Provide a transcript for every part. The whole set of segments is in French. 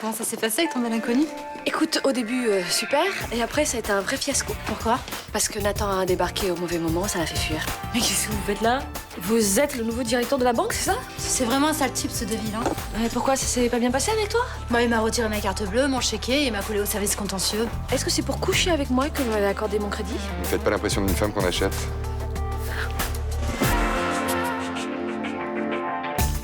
comment ça s'est passé avec ton bel inconnu? Écoute, au début, super. Et après, ça a été un vrai fiasco. Pourquoi? Parce que Nathan a débarqué au mauvais moment, ça l'a fait fuir. Mais qu'est-ce que vous faites là? Vous êtes le nouveau directeur de la banque, c'est ça? C'est vraiment un sale type, ce Deville, hein? Mais pourquoi ça s'est pas bien passé avec toi? Moi, il m'a retiré ma carte bleue, mon chéquier et il m'a collé au service contentieux. Est-ce que c'est pour coucher avec moi que vous m'avez accordé mon crédit? Ne faites pas l'impression d'une femme qu'on achète.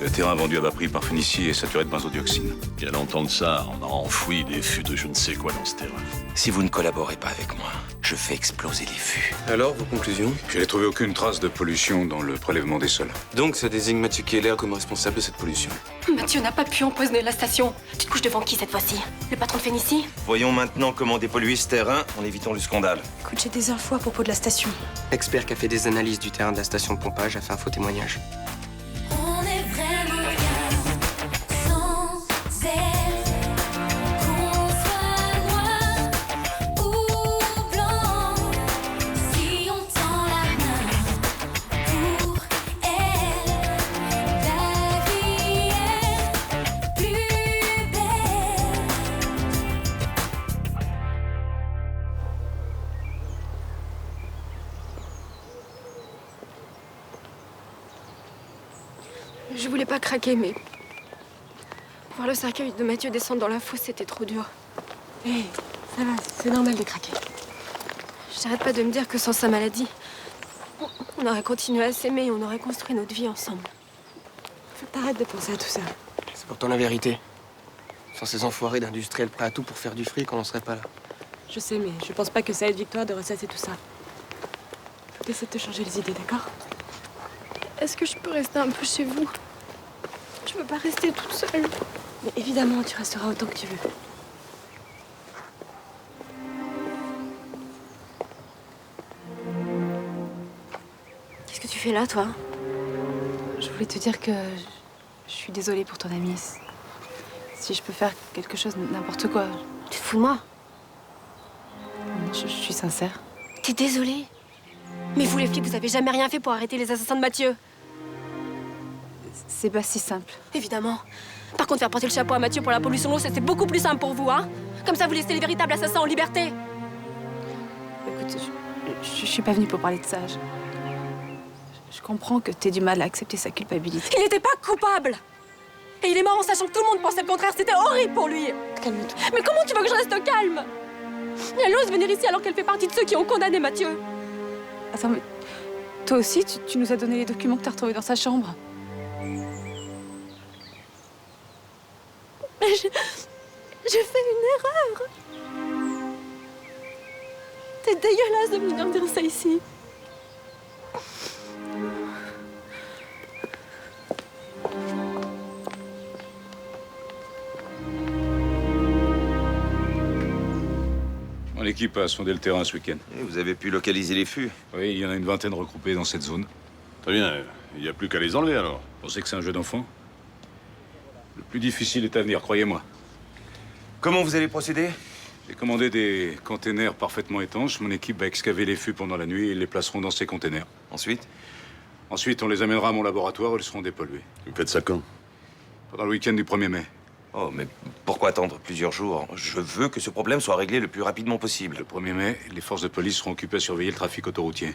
Le terrain vendu à bas prix par Fénicie est saturé de benzodioxine. Il y a longtemps de ça, on a enfoui des fûts de je ne sais quoi dans ce terrain. Si vous ne collaborez pas avec moi, je fais exploser les fûts. Alors, vos conclusions? Je n'ai trouvé aucune trace de pollution dans le prélèvement des sols. Donc, ça désigne Mathieu Keller comme responsable de cette pollution. Mathieu n'a pas pu empoisonner la station. Tu te couches devant qui cette fois-ci? Le patron de Fénicie? Voyons maintenant comment dépolluer ce terrain en évitant le scandale. Écoute, j'ai des infos à propos de la station. Expert qui a fait des analyses du terrain de la station de pompage a fait un faux témoignage. On est vraiment bien sans elle. Qu'on soit noir ou blanc, si on tend la main pour elle, la vie est plus belle. Je voulais pas craquer, mais... voir le cercueil de Mathieu descendre dans la fosse, c'était trop dur. Hé, ça va, c'est normal de craquer. J'arrête pas de me dire que sans sa maladie, on aurait continué à s'aimer et on aurait construit notre vie ensemble. Faut que t'arrêtes de penser à tout ça. C'est pourtant la vérité. Sans ces enfoirés d'industriels prêts à tout pour faire du fric, on n'en serait pas là. Je sais, mais je pense pas que ça aide Victoire de ressasser tout ça. Faut que t'essaies de te changer les idées, d'accord? Est-ce que je peux rester un peu chez vous? Je veux pas rester toute seule. Mais évidemment, tu resteras autant que tu veux. Qu'est-ce que tu fais là, toi? Je voulais te dire que je suis désolée pour ton ami. Si je peux faire quelque chose, n'importe quoi. Tu te fous de moi? Je suis sincère. T'es désolée? Mais vous, les flics, vous avez jamais rien fait pour arrêter les assassins de Mathieu? C'est pas si simple. Évidemment. Par contre, faire porter le chapeau à Mathieu pour la pollution de l'eau, c'est beaucoup plus simple pour vous, hein? Comme ça, vous laissez les véritables assassins en liberté. Écoute, je suis pas venue pour parler de ça. Je comprends que t'aies du mal à accepter sa culpabilité. Il n'était pas coupable. Et il est mort en sachant que tout le monde pensait le contraire. C'était horrible pour lui. Calme-toi. Mais comment tu veux que je reste calme? Elle ose venir ici alors qu'elle fait partie de ceux qui ont condamné Mathieu. Attends, mais toi aussi, tu nous as donné les documents que t'as retrouvés dans sa chambre. Mais j'ai fait une erreur. C'est dégueulasse de venir me dire ça ici. Mon équipe a sondé le terrain ce week-end. Et vous avez pu localiser les fûts? Oui, il y en a une vingtaine regroupés dans cette zone. Très bien, il n'y a plus qu'à les enlever alors. On sait que c'est un jeu d'enfant. Le plus difficile est à venir, croyez-moi. Comment vous allez procéder? J'ai commandé des containers parfaitement étanches. Mon équipe va excaver les fûts pendant la nuit et ils les placeront dans ces containers. Ensuite? Ensuite, on les amènera à mon laboratoire où ils seront dépollués. Vous faites ça quand? Pendant le week-end du 1er mai. Oh, mais pourquoi attendre plusieurs jours? Je veux que ce problème soit réglé le plus rapidement possible. Le 1er mai, les forces de police seront occupées à surveiller le trafic autoroutier.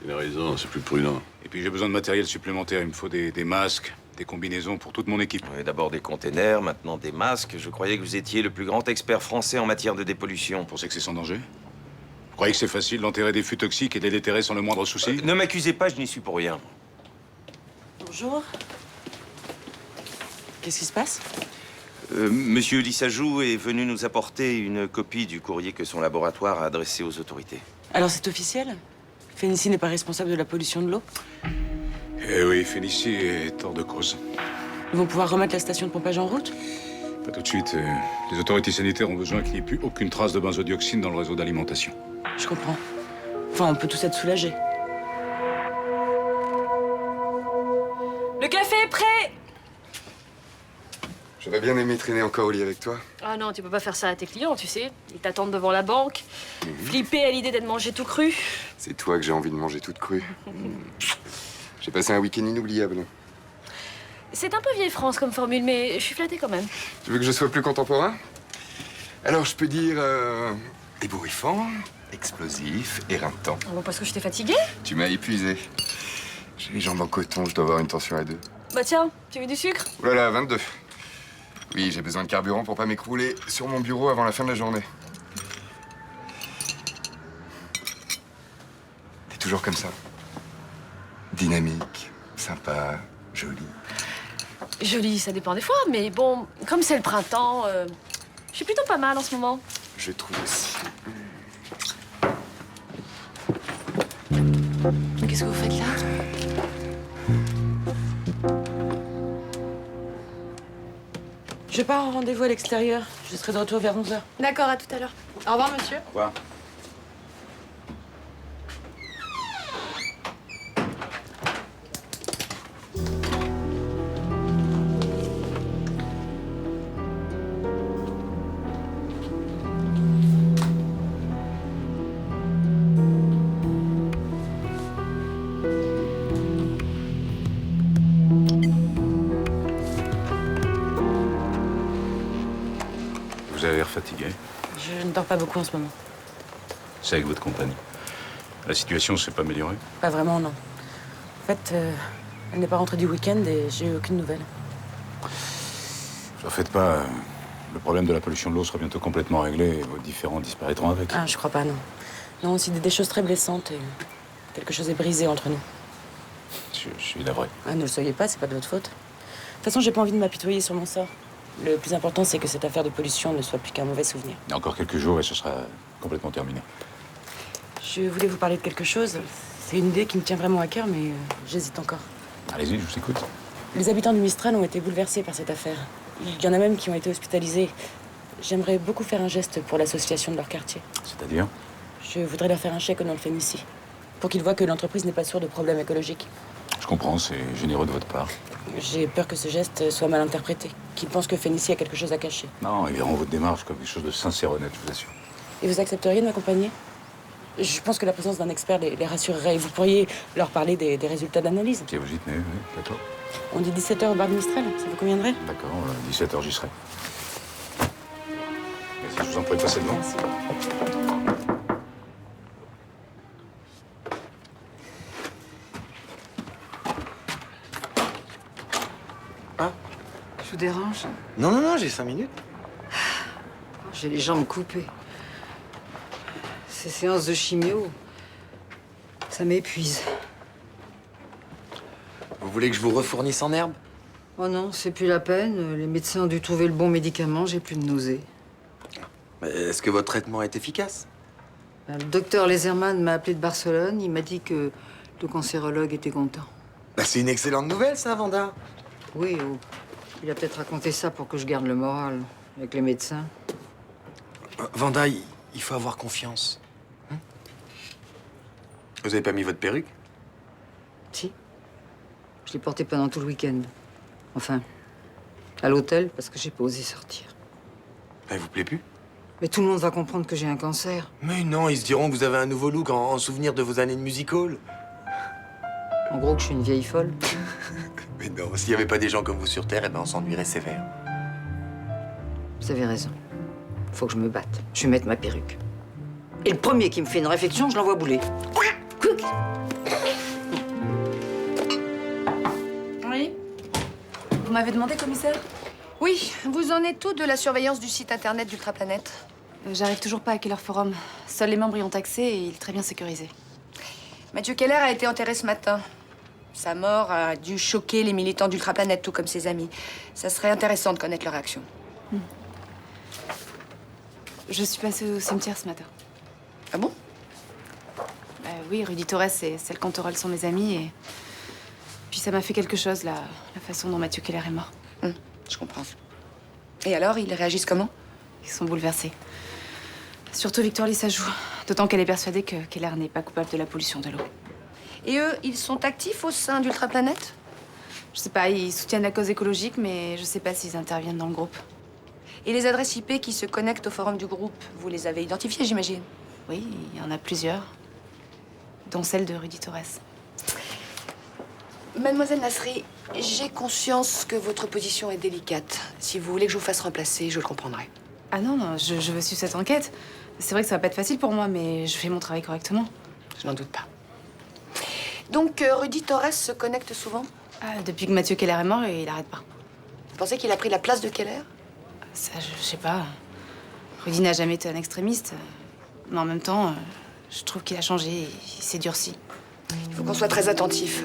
Il a raison, c'est plus prudent. Et puis j'ai besoin de matériel supplémentaire. Il me faut des masques, des combinaisons pour toute mon équipe. Oui, d'abord des containers, maintenant des masques. Je croyais que vous étiez le plus grand expert français en matière de dépollution. Vous pensez que c'est sans danger? Vous croyez que c'est facile d'enterrer des fûts toxiques et de les déterrer sans le moindre souci? Ne m'accusez pas, je n'y suis pour rien. Bonjour. Qu'est-ce qui se passe? Monsieur Lissajou est venu nous apporter une copie du courrier que son laboratoire a adressé aux autorités. Alors c'est officiel? Fénicie n'est pas responsable de la pollution de l'eau? Eh oui, Fénicie est hors de cause. Ils vont pouvoir remettre la station de pompage en route? Pas tout de suite. Les autorités sanitaires ont besoin qu'il n'y ait plus aucune trace de benzodioxine dans le réseau d'alimentation. Je comprends. Enfin, on peut tous être soulagés. Le café est prêt. J'aurais bien aimé traîner encore au lit avec toi. Ah non, tu peux pas faire ça à tes clients, tu sais. Ils t'attendent devant la banque, flippés à l'idée d'être mangé tout cru. C'est toi que j'ai envie de manger toute crue. J'ai passé un week-end inoubliable. C'est un peu vieille France comme formule, mais je suis flattée quand même. Tu veux que je sois plus contemporain? Alors, je peux dire ébouriffant, explosif, éreintant. Bon, parce que je t'ai fatiguée? Tu m'as épuisé. J'ai les jambes en coton, je dois avoir une tension à 2. Bah tiens, tu veux du sucre? Oh là là, 22. Oui, j'ai besoin de carburant pour pas m'écrouler sur mon bureau avant la fin de la journée. T'es toujours comme ça. Dynamique, sympa, jolie. Joli, ça dépend des fois, mais bon, comme c'est le printemps, je suis plutôt pas mal en ce moment. Je trouve aussi. Mais qu'est-ce que vous faites là? Je pars en rendez-vous à l'extérieur. Je serai de retour vers 11h. D'accord, à tout à l'heure. Au revoir, monsieur. Au revoir. Vous avez l'air fatigué. Je ne dors pas beaucoup en ce moment. C'est avec votre compagne. La situation s'est pas améliorée. Pas vraiment, non. En fait, elle n'est pas rentrée du week-end et j'ai eu aucune nouvelle. Ne vous en faites pas. Le problème de la pollution de l'eau sera bientôt complètement réglé et vos différends disparaîtront avec. Ah, je crois pas, non. Non, aussi des choses très blessantes et quelque chose est brisé entre nous. Je suis navré. Ah, ne le soyez pas, c'est pas de votre faute. De toute façon, j'ai pas envie de m'apitoyer sur mon sort. Le plus important, c'est que cette affaire de pollution ne soit plus qu'un mauvais souvenir. Il y a encore quelques jours et ce sera complètement terminé. Je voulais vous parler de quelque chose. C'est une idée qui me tient vraiment à cœur, mais j'hésite encore. Allez-y, je vous écoute. Les habitants du Mistral ont été bouleversés par cette affaire. Il y en a même qui ont été hospitalisés. J'aimerais beaucoup faire un geste pour l'association de leur quartier. C'est-à-dire? Je voudrais leur faire un chèque au nom de Fénicie, pour qu'ils voient que l'entreprise n'est pas sourde de problèmes écologiques. Je comprends, c'est généreux de votre part. J'ai peur que ce geste soit mal interprété, qu'ils pensent que Fénicie a quelque chose à cacher. Non, ils verront votre démarche comme quelque chose de sincère, honnête, je vous assure. Et vous accepteriez de m'accompagner? Je pense que la présence d'un expert les rassurerait. Et vous pourriez leur parler des résultats d'analyse. Si vous y tenez, oui, d'accord. On dit 17h au bar de Mistral, ça vous conviendrait? D'accord, 17h, j'y serai. Vas-y, je vous en prie, passez devant. Merci. Je vous dérange? Non, non, non, j'ai 5 minutes. J'ai les jambes coupées. Ces séances de chimio, ça m'épuise. Vous voulez que je vous refournisse en herbe? Oh non, c'est plus la peine. Les médecins ont dû trouver le bon médicament, j'ai plus de nausées. Mais est-ce que votre traitement est efficace? Le docteur Laserman m'a appelé de Barcelone. Il m'a dit que le cancérologue était content. Bah, c'est une excellente nouvelle, ça, Vanda. Oui, il a peut-être raconté ça pour que je garde le moral avec les médecins. Vanda, il faut avoir confiance. Hein? Vous avez pas mis votre perruque? Si. Je l'ai portée pendant tout le week-end. Enfin, à l'hôtel, parce que j'ai pas osé sortir. Elle vous plaît plus? Mais tout le monde va comprendre que j'ai un cancer. Mais non, ils se diront que vous avez un nouveau look en souvenir de vos années de music hall. En gros, que je suis une vieille folle. Mais non, s'il n'y avait pas des gens comme vous sur Terre, eh ben on s'ennuierait sévère. Vous avez raison. Faut que je me batte. Je vais mettre ma perruque. Et le premier qui me fait une réflexion, je l'envoie bouler. Oui. Vous m'avez demandé, commissaire? Oui, vous en êtes où de la surveillance du site internet d'Ultraplanète? J'arrive toujours pas à hacker leur forum. Seuls les membres y ont accès et il est très bien sécurisé. Mathieu Keller a été enterré ce matin. Sa mort a dû choquer les militants d'Ultraplanète, tout comme ses amis. Ça serait intéressant de connaître leur réaction. Je suis passée au cimetière ce matin. Ah bon? Oui, Rudy Torres et celle Cantorol sont mes amis et... Puis ça m'a fait quelque chose, la façon dont Mathieu Keller est mort. Je comprends. Et alors, ils réagissent comment? Ils sont bouleversés. Surtout Victoire Lissajou. D'autant qu'elle est persuadée que Keller n'est pas coupable de la pollution de l'eau. Et eux, ils sont actifs au sein d'Ultraplanète? Je sais pas, ils soutiennent la cause écologique, mais je sais pas s'ils interviennent dans le groupe. Et les adresses IP qui se connectent au forum du groupe, vous les avez identifiées, j'imagine? Oui, il y en a plusieurs. Dont celle de Rudy Torres. Mademoiselle Nasri, J'ai conscience que votre position est délicate. Si vous voulez que je vous fasse remplacer, je le comprendrai. Ah non, non, je veux suivre cette enquête. C'est vrai que ça va pas être facile pour moi, mais je fais mon travail correctement. Je n'en doute pas. Donc, Rudy Torres se connecte souvent? Ah, depuis que Mathieu Keller est mort, il arrête pas. Vous pensez qu'il a pris la place de Keller? Ça, je sais pas. Rudy n'a jamais été un extrémiste. Mais en même temps, je trouve qu'il a changé, il s'est durci. Il faut qu'on soit très attentif.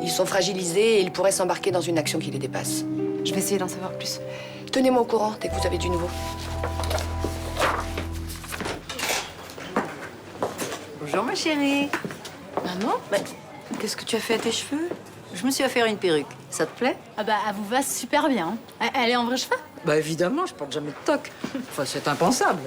Ils sont fragilisés et ils pourraient s'embarquer dans une action qui les dépasse. Je vais essayer d'en savoir plus. Tenez-moi au courant dès que vous avez du nouveau. Bonjour, ma chérie. Maman? Qu'est-ce que tu as fait à tes cheveux? Je me suis offert une perruque. Ça te plaît? Ah bah, elle vous va super bien. Elle est en vrai cheveux? Bah évidemment, je porte jamais de toque. Enfin, c'est impensable.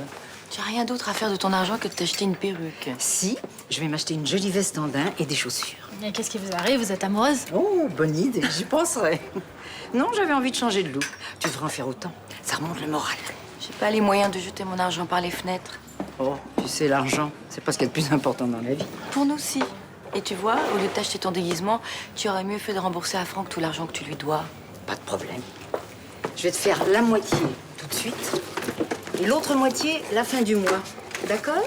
Tu as rien d'autre à faire de ton argent que de t'acheter une perruque. Si, je vais m'acheter une jolie veste en daim et des chaussures. Et qu'est-ce qui vous arrive? Vous êtes amoureuse? Oh, bonne idée, j'y penserai. Non, j'avais envie de changer de look. Tu devrais en faire autant. Ça remonte le moral. J'ai pas les moyens de jeter mon argent par les fenêtres. Oh, tu sais, l'argent, c'est pas ce qu'il y a de plus important dans la vie. Pour nous, si. Et tu vois, au lieu de t'acheter ton déguisement, tu aurais mieux fait de rembourser à Franck tout l'argent que tu lui dois. Pas de problème. Je vais te faire la moitié tout de suite et l'autre moitié la fin du mois. D'accord?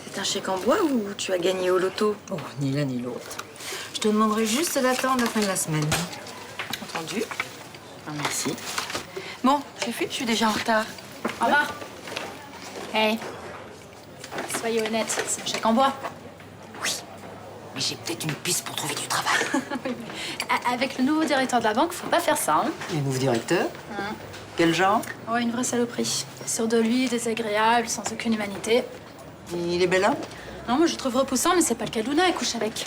C'est un chèque en bois ou tu as gagné au loto? Oh, ni l'un ni l'autre. Je te demanderai juste d'attendre la fin de la semaine. Entendu. Ah, merci. Bon, je suis déjà en retard. Au revoir. Hey. Soyez honnête, c'est un chèque en bois. Mais j'ai peut-être une piste pour trouver du travail. Avec le nouveau directeur de la banque, faut pas faire ça, hein. Le nouveau directeur? Quel genre? Oh, une vraie saloperie. Sûr de lui, désagréable, sans aucune humanité. Il est bel homme? Non, moi je le trouve repoussant, mais c'est pas le cas de Luna, elle couche avec.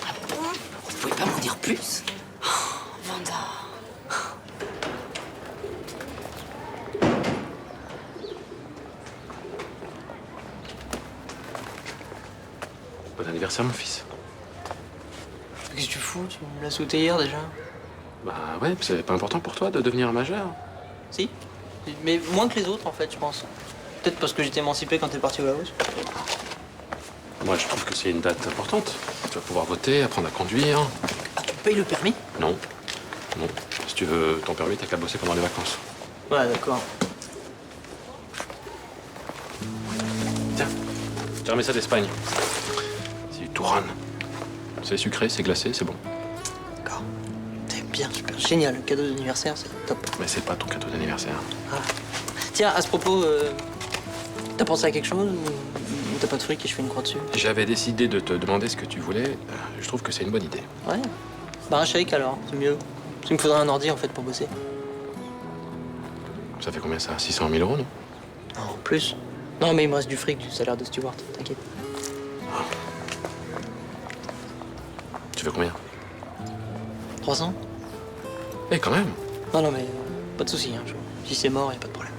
Vous pouvez pas m'en dire plus? Vanda. Bon anniversaire, mon fils. Qu'est-ce que tu fous? Tu me l'as souhaité hier déjà? Bah ouais, c'est pas important pour toi de devenir majeur. Si. Mais moins que les autres en fait, je pense. Peut-être parce que j'étais émancipé quand t'es parti au Laos. Moi, je trouve que c'est une date importante. Tu vas pouvoir voter, apprendre à conduire. Ah, tu payes le permis? Non. Non. Si tu veux ton permis, t'as qu'à bosser pendant les vacances. Ouais, d'accord. Tiens, j'ai remis ça d'Espagne. C'est du Touran. C'est sucré, c'est glacé, c'est bon. D'accord. C'est bien, super. Génial, le cadeau d'anniversaire, c'est top. Mais c'est pas ton cadeau d'anniversaire. Ah. Tiens, à ce propos, t'as pensé à quelque chose ou t'as pas de fric et je fais une croix dessus? J'avais décidé de te demander ce que tu voulais. Je trouve que c'est une bonne idée. Ouais. Bah un shake alors, c'est mieux. Parce qu'il me faudrait un ordi en fait pour bosser. Ça fait combien ça? 600 000 euros, non? Non, plus. Non, mais il me reste du fric du salaire de steward, t'inquiète. Ah. Tu veux combien? 300? Eh, quand même. Non, non, mais pas de soucis. Hein. Si c'est mort, y a pas de problème.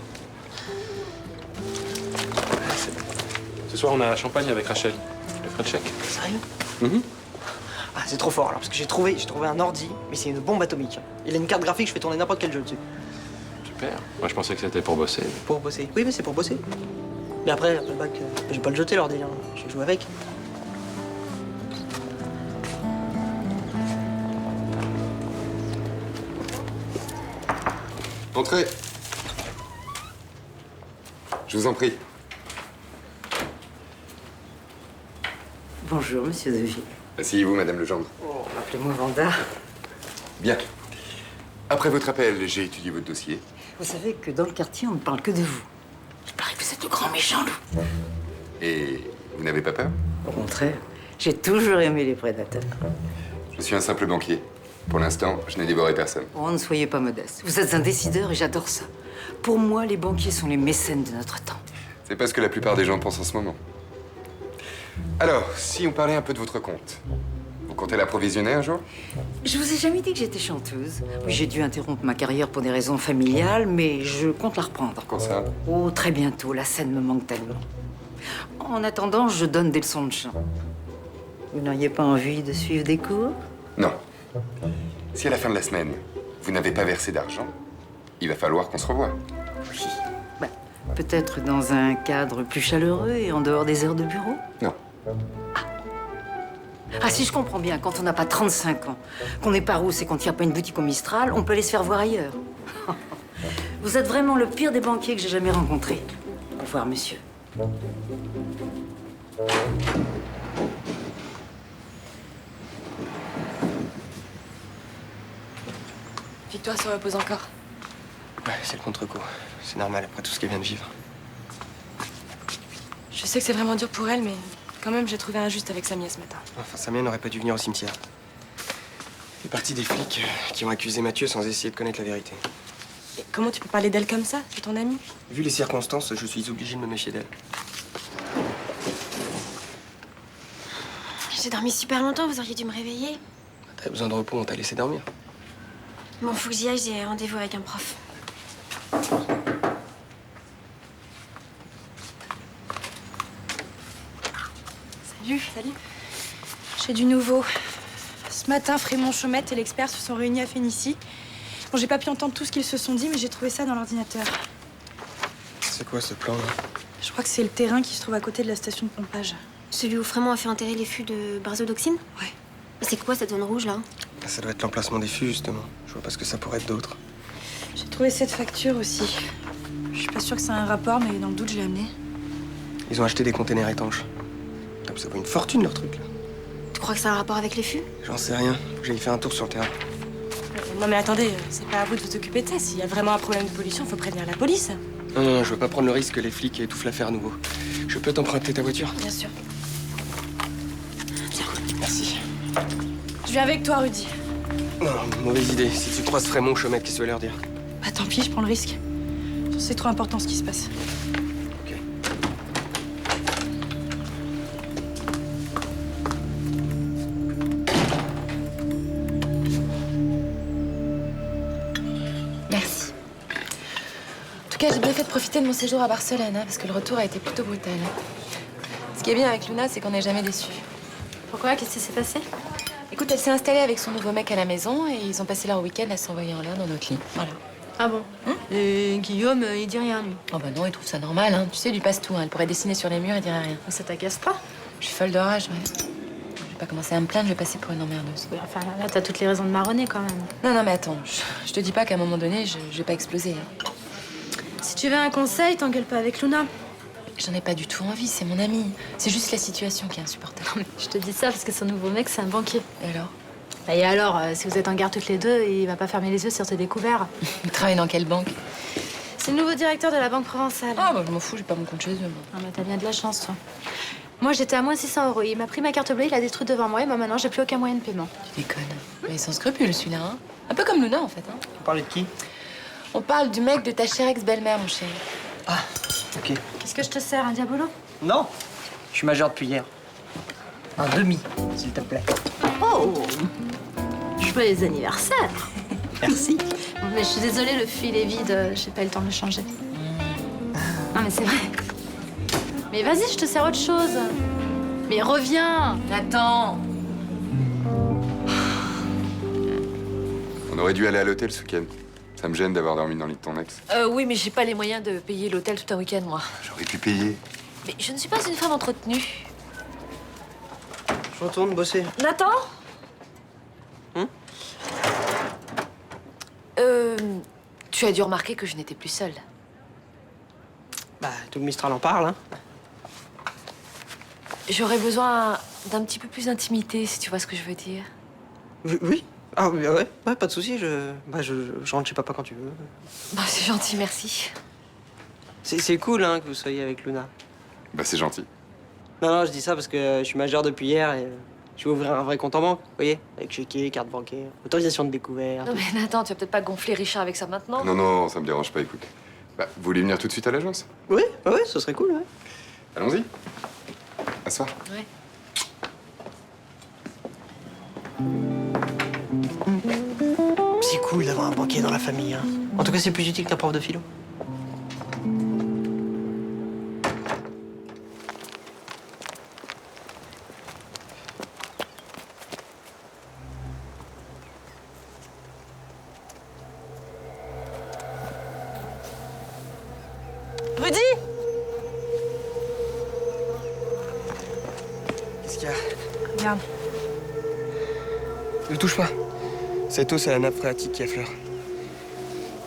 Ce soir, on a champagne avec Rachel. Le frais de chèque. Sérieux? Ah, c'est trop fort alors, parce que j'ai trouvé un ordi, mais c'est une bombe atomique. Il a une carte graphique, je fais tourner n'importe quel jeu dessus. Super. Moi, je pensais que c'était pour bosser. Pour bosser? Oui, mais c'est pour bosser. Mais après le bac, je vais pas le jeter l'ordi, hein. Je vais jouer avec. Entrez. Je vous en prie. Bonjour, monsieur Deville. Asseyez-vous, Madame Legendre. Oh, appelez-moi Vanda. Bien. Après votre appel, j'ai étudié votre dossier. Vous savez que dans le quartier, on ne parle que de vous. Il paraît que vous êtes le grand méchant loup. Et vous n'avez pas peur? Au contraire, j'ai toujours aimé les prédateurs. Je suis un simple banquier. Pour l'instant, je n'ai dévoré personne. Oh, ne soyez pas modeste. Vous êtes un décideur et j'adore ça. Pour moi, les banquiers sont les mécènes de notre temps. C'est pas ce que la plupart des gens pensent en ce moment. Alors, si on parlait un peu de votre compte. Vous comptez l'approvisionner un jour? Je vous ai jamais dit que j'étais chanteuse. Oui, j'ai dû interrompre ma carrière pour des raisons familiales, mais je compte la reprendre. Quand ça? Oh, très bientôt. La scène me manque tellement. En attendant, je donne des leçons de chant. Vous n'auriez pas envie de suivre des cours? Non. Si à la fin de la semaine, vous n'avez pas versé d'argent, il va falloir qu'on se revoie. Oui. Bah, peut-être dans un cadre plus chaleureux et en dehors des heures de bureau? Non. Ah, si je comprends bien, quand on n'a pas 35 ans, qu'on n'est pas rousse et qu'on ne tient pas une boutique au Mistral, on peut aller se faire voir ailleurs. Vous êtes vraiment le pire des banquiers que j'ai jamais rencontré. Au revoir, monsieur. Victoire se repose encore. Ouais, c'est le contre-coup. C'est normal après tout ce qu'elle vient de vivre. Je sais que c'est vraiment dur pour elle, mais quand même, j'ai trouvé injuste avec Samia ce matin. Enfin, Samia n'aurait pas dû venir au cimetière. Elle fait partie des flics qui ont accusé Mathieu sans essayer de connaître la vérité. Et comment tu peux parler d'elle comme ça? C'est ton amie? Vu les circonstances, je suis obligé de me méfier d'elle. J'ai dormi super longtemps, vous auriez dû me réveiller. T'avais besoin de repos, on t'a laissé dormir. Bon, faut que j'y aille, j'ai rendez-vous avec un prof. Salut. Salut. J'ai du nouveau. Ce matin, Frémont Chaumette et l'expert se sont réunis à Fénicie. Bon, j'ai pas pu entendre tout ce qu'ils se sont dit, mais j'ai trouvé ça dans l'ordinateur. C'est quoi ce plan-là? Je crois que c'est le terrain qui se trouve à côté de la station de pompage. Celui où Frémont a fait enterrer les fûts de barzodoxine? Ouais. Et c'est quoi cette zone rouge, là? Ça doit être l'emplacement des fûts, justement. Je vois pas ce que ça pourrait être d'autre. J'ai trouvé cette facture aussi. Je suis pas sûre que ça a un rapport, mais dans le doute, je l'ai amené. Ils ont acheté des containers étanches. Ah, ça vaut une fortune, leur truc, là. Tu crois que ça a un rapport avec les fûts? J'en sais rien. Faut que j'aille faire un tour sur le terrain. Non mais attendez, c'est pas à vous de vous occuper de ça. S'il y a vraiment un problème de pollution, faut prévenir la police. Non, non, je veux pas prendre le risque que les flics étouffent l'affaire à nouveau. Je peux t'emprunter ta voiture? Bien sûr. Merci. Je viens avec toi, Rudy. Non, mauvaise idée. Si tu croises Frémont, Chaumette, qu'est-ce que tu vas leur dire? Bah tant pis, je prends le risque. C'est trop important ce qui se passe. Ok. Merci. En tout cas, j'ai bien fait de profiter de mon séjour à Barcelone, hein, parce que le retour a été plutôt brutal. Ce qui est bien avec Luna, c'est qu'on n'est jamais déçus. Pourquoi? Qu'est-ce qui s'est passé? Écoute, elle s'est installée avec son nouveau mec à la maison et ils ont passé leur week-end à s'envoyer en l'air dans notre lit. Voilà. Ah bon? Et Guillaume, il dit rien, lui. Oh bah non, il trouve ça normal, hein. Tu sais, il lui passe tout, hein. Elle pourrait dessiner sur les murs et dirait rien. Mais ça t'agace pas? Je suis folle de rage, ouais. Je vais pas commencer à me plaindre, je vais passer pour une emmerdeuse. Oui, enfin, là, t'as toutes les raisons de marronner, quand même. Non, non, mais attends, je te dis pas qu'à un moment donné, je vais pas exploser, hein. Si tu veux un conseil, t'engueules pas avec Luna. J'en ai pas du tout envie, c'est mon amie. C'est juste la situation qui est insupportable. Je te dis ça parce que son nouveau mec, c'est un banquier. Et alors? Bah, et alors, si vous êtes en garde toutes les deux, il va pas fermer les yeux sur tes découvertes. Il travaille dans quelle banque? C'est le nouveau directeur de la Banque Provençale. Ah, bah je m'en fous, j'ai pas mon compte chez eux, moi. Ah, bah t'as bien de la chance, toi. Moi, j'étais à moins 600 €. Il m'a pris ma carte bleue, il a détruit devant moi et moi, maintenant, j'ai plus aucun moyen de paiement. Tu déconnes. Mais sans scrupule, celui-là, hein. Un peu comme Luna, en fait, hein. Vous parlez de qui? On parle du mec de ta chère ex-belle-mère, mon chéri. Ah, ok. Qu'est-ce que je te sers, un diabolo? Non, je suis majeur depuis hier. Un demi, s'il te plaît. Oh! Joyeux anniversaire! Merci. Mais je suis désolée, le fil est vide, j'ai pas eu le temps de le changer. Non, mais c'est vrai. Mais vas-y, je te sers autre chose. Mais reviens! Attends! On aurait dû aller à l'hôtel ce week-end. Ça me gêne d'avoir dormi dans le lit de ton ex. Oui, mais j'ai pas les moyens de payer l'hôtel tout un week-end, moi. J'aurais pu payer. Mais je ne suis pas une femme entretenue. Je retourne bosser. Nathan? Tu as dû remarquer que je n'étais plus seule. Bah, tout le Mistral en parle, hein. J'aurais besoin d'un petit peu plus d'intimité, si tu vois ce que je veux dire. Oui. Ah, ouais, pas de souci. Je rentre chez papa quand tu veux. Bah, c'est gentil, merci. C'est cool, hein, que vous soyez avec Luna. Bah, c'est gentil. Non, je dis ça parce que je suis majeur depuis hier et je vais ouvrir un vrai compte en banque, vous voyez, avec chéquier, carte bancaire, autorisation de découvert. Non, mais Nathan, tu vas peut-être pas gonfler Richard avec ça maintenant. Non, non, ça me dérange pas, écoute. Bah, vous voulez venir tout de suite à l'agence? Oui, ce serait cool, ouais. Allons-y. Asseoir. Ouais. C'est cool d'avoir un banquier dans la famille, hein. En tout cas, c'est plus utile qu'un prof de philo. Rudy! Qu'est-ce qu'il y a? Regarde, Ne touche pas. Cette eau, c'est la nappe phréatique qui affleure.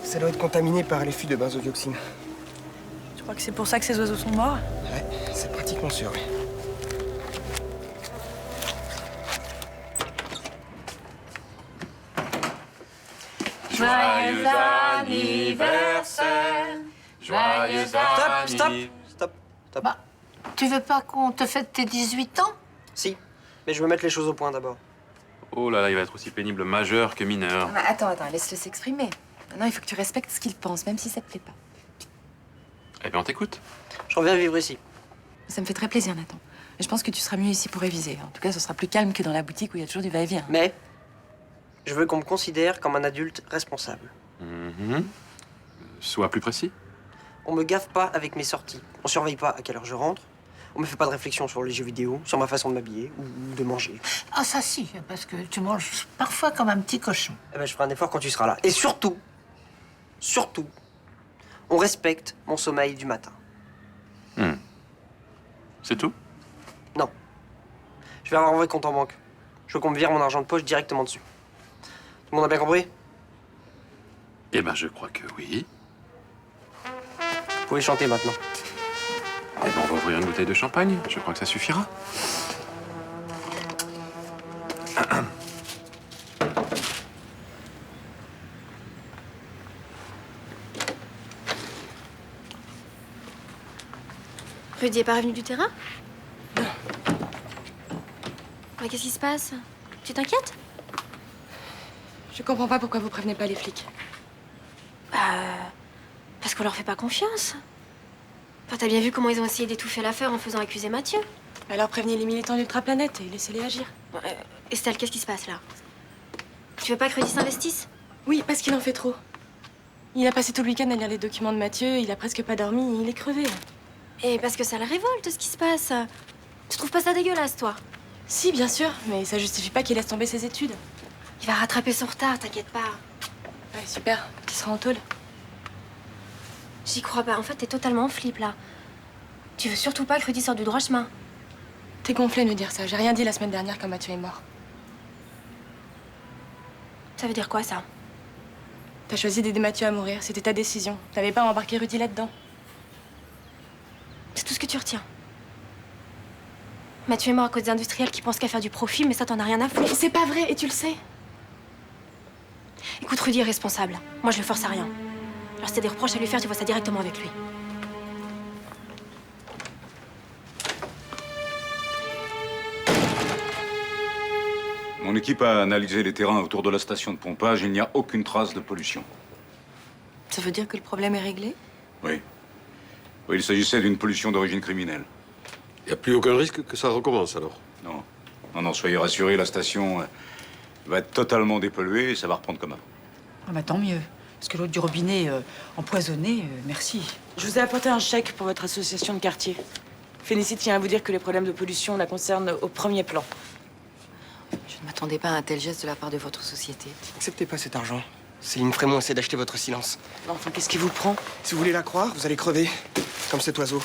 Ça doit être contaminé par les fûts de benzodioxine. Tu crois que c'est pour ça que ces oiseaux sont morts? Ouais, c'est pratiquement sûr, oui. Joyeux anniversaire. Joyeux Stop. Bah, tu veux pas qu'on te fête tes 18 ans? Si, mais je veux mettre les choses au point d'abord. Oh là là, il va être aussi pénible majeur que mineur. Ah, attends, laisse-le s'exprimer. Maintenant, il faut que tu respectes ce qu'il pense, même si ça te plaît pas. Eh bien, on t'écoute. Je reviens vivre ici. Ça me fait très plaisir, Nathan. Mais je pense que tu seras mieux ici pour réviser. En tout cas, ce sera plus calme que dans la boutique où il y a toujours du va-et-vient. Mais je veux qu'on me considère comme un adulte responsable. Sois plus précis. On me gaffe pas avec mes sorties. On surveille pas à quelle heure je rentre. On me fait pas de réflexion sur les jeux vidéo, sur ma façon de m'habiller ou de manger. Ah ça si, parce que tu manges parfois comme un petit cochon. Eh ben, je ferai un effort quand tu seras là. Et surtout, on respecte mon sommeil du matin. C'est tout? Non. Je vais avoir un vrai compte en banque. Je veux qu'on me vire mon argent de poche directement dessus. Tout le monde a bien compris? Eh ben, je crois que oui. Vous pouvez chanter maintenant. Eh ben, on va ouvrir une bouteille de champagne. Je crois que ça suffira. Rudy est pas revenu du terrain? Non. Ouais, qu'est-ce qui se passe? Tu t'inquiètes? Je comprends pas pourquoi vous prévenez pas les flics. Parce qu'on leur fait pas confiance. Enfin, t'as bien vu comment ils ont essayé d'étouffer l'affaire en faisant accuser Mathieu. Alors prévenez les militants d'Ultraplanète et laissez-les agir. Estelle, qu'est-ce qui se passe là? Tu veux pas que Rudy s'investisse? Oui, parce qu'il en fait trop. Il a passé tout le week-end à lire les documents de Mathieu, il a presque pas dormi, il est crevé. Et parce que ça le révolte, ce qui se passe. Tu trouves pas ça dégueulasse, toi? Si, bien sûr, mais ça justifie pas qu'il laisse tomber ses études. Il va rattraper son retard, t'inquiète pas. Ouais, super, il sera en tôle. J'y crois pas, en fait, t'es totalement en flip, là. Tu veux surtout pas que Rudy sorte du droit chemin. T'es gonflé de me dire ça, j'ai rien dit la semaine dernière quand Mathieu est mort. Ça veut dire quoi, ça? T'as choisi d'aider Mathieu à mourir, c'était ta décision. T'avais pas embarqué Rudy là-dedans. C'est tout ce que tu retiens. Mathieu est mort à cause des industriels qui pensent qu'à faire du profit, mais ça, t'en as rien à foutre. Mais c'est pas vrai, et tu le sais. Écoute, Rudy est responsable. Moi, je le force à rien. Alors, si t'as des reproches à lui faire, tu vois ça directement avec lui. Mon équipe a analysé les terrains autour de la station de pompage. Il n'y a aucune trace de pollution. Ça veut dire que le problème est réglé? Oui. Oui, il s'agissait d'une pollution d'origine criminelle. Il n'y a plus aucun risque que ça recommence, alors? Non. Non, soyez rassurés, la station va être totalement dépolluée et ça va reprendre comme avant. Ah bah tant mieux. Parce que l'eau du robinet empoisonnée, merci. Je vous ai apporté un chèque pour votre association de quartier. Félicite tient à vous dire que les problèmes de pollution la concernent au premier plan. Je ne m'attendais pas à un tel geste de la part de votre société. Acceptez pas cet argent. Céline Frémont essaie d'acheter votre silence. Enfin, qu'est-ce qui vous prend? Si vous voulez la croire, vous allez crever. Comme cet oiseau.